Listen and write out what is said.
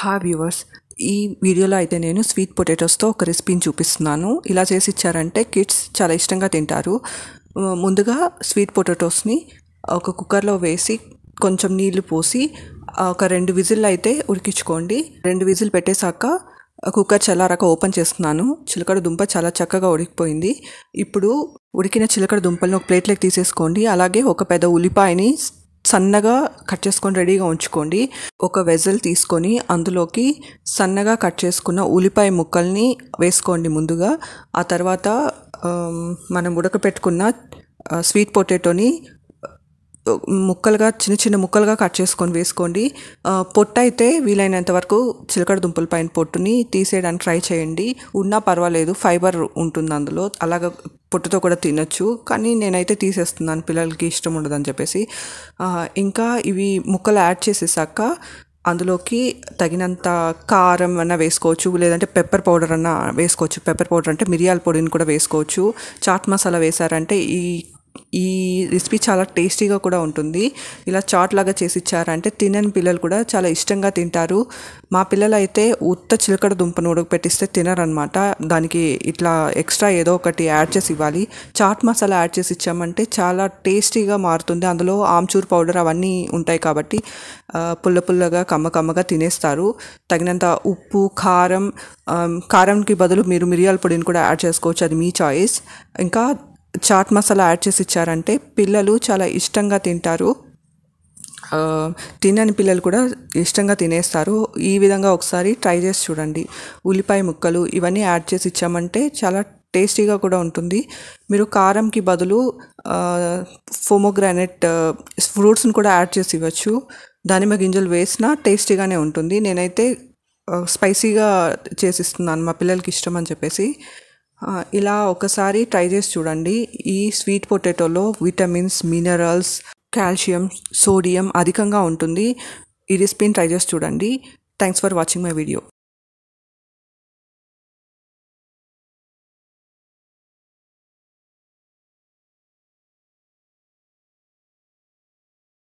Hi viewers, ఈ వీడియోలో అయితే నేను స్వీట్ పొటాటోస్తో ఒక రెసిపీని చూపిస్తున్నాను. ఇలా చేసి ఇచ్చారంటే కిడ్స్ చాలా ఇష్టంగా తింటారు. ముందుగా స్వీట్ పొటాటోస్ని ఒక కుక్కర్లో వేసి కొంచెం నీళ్లు పోసి ఒక 2 విజిల్ అయితే ఉడికించుకోండి. 2 విజిల్ పెట్టేశాక కుక్కర్ చల్లారాక ఓపెన్ చేస్తున్నాను. చిలకడ దుంప చాలా చక్కగా ఉడికిపోయింది. ఇప్పుడు ఉడికిన చిలకడ దుంపలను ఒక ప్లేట్లోకి తీసేసుకోండి. అలాగే ఒక పెద్ద ఉల్లిపాయని సన్నగా కట్ చేసుకొని రెడీగా ఉంచుకోండి. ఒక వెజల్ తీసుకొని అందులోకి సన్నగా కట్ చేసుకున్న ఉల్లిపాయ ముక్కల్ని వేసుకోండి ముందుగా. ఆ తర్వాత మనం ఉడకపెట్టుకున్న స్వీట్ పొటాటోని ముక్కలుగా చిన్న చిన్న ముక్కలుగా కట్ చేసుకొని వేసుకోండి. పొట్టు అయితే వీలైనంత వరకు చిలకడ దుంపల పైన పొట్టుని తీసేయడానికి ట్రై చేయండి. ఉన్నా పర్వాలేదు, ఫైబర్ ఉంటుంది అందులో. అలాగ పొట్టుతో కూడా తినొచ్చు, కానీ నేనైతే తీసేస్తున్నాను, పిల్లలకి ఇష్టం ఉండదని చెప్పేసి. ఇంకా ఇవి ముక్కలు యాడ్ చేసేసాక అందులోకి తగినంత కారం అన్నా వేసుకోవచ్చు, లేదంటే పెప్పర్ పౌడర్ అన్నా వేసుకోవచ్చు. పెప్పర్ పౌడర్ అంటే మిరియాల పొడిని కూడా వేసుకోవచ్చు. చాట్ మసాలా వేసారంటే ఈ రెసిపీ చాలా టేస్టీగా కూడా ఉంటుంది. ఇలా చాట్ లాగా చేసి ఇచ్చారంటే తినని పిల్లలు కూడా చాలా ఇష్టంగా తింటారు. మా పిల్లలు అయితే ఉత్త చిలకడ దుంపను ఉడకపెట్టిస్తే తినరనమాట. దానికి ఇట్లా ఎక్స్ట్రా ఏదో ఒకటి యాడ్ చేసి ఇవ్వాలి. చాట్ మసాలా యాడ్ చేసి ఇచ్చామంటే చాలా టేస్టీగా మారుతుంది. అందులో ఆమ్చూర్ పౌడర్ అవన్నీ ఉంటాయి కాబట్టి పుల్ల పుల్లగా కమ్మగా తినేస్తారు. తగినంత ఉప్పు, కారంకి బదులు మీరు మిరియాల పొడిని కూడా యాడ్ చేసుకోవచ్చు, అది మీ చాయిస్. ఇంకా చాట్ మసాలా యాడ్ చేసి ఇచ్చారంటే పిల్లలు చాలా ఇష్టంగా తింటారు. తినని పిల్లలు కూడా ఇష్టంగా తినేస్తారు. ఈ విధంగా ఒకసారి ట్రై చేసి చూడండి. ఉల్లిపాయ ముక్కలు ఇవన్నీ యాడ్ చేసి ఇచ్చామంటే చాలా టేస్టీగా కూడా ఉంటుంది. మీరు కారంకి బదులు పోమోగ్రానైట్ ఫ్రూట్స్ని కూడా యాడ్ చేసి ఇవ్వచ్చు. దానిమ్మ గింజలు వేసినా టేస్టీగానే ఉంటుంది. నేనైతే స్పైసీగా చేసిస్తున్నాను, మా పిల్లలకి ఇష్టం అని చెప్పేసి. ఇలా ఒకసారి ట్రై చేసి చూడండి. ఈ స్వీట్ పొటాటోలో విటమిన్స్, మినరల్స్, కాల్షియం, సోడియం అధికంగా ఉంటుంది. ఈ రెసిపీని ట్రై చేసి చూడండి. Thanks for watching my video.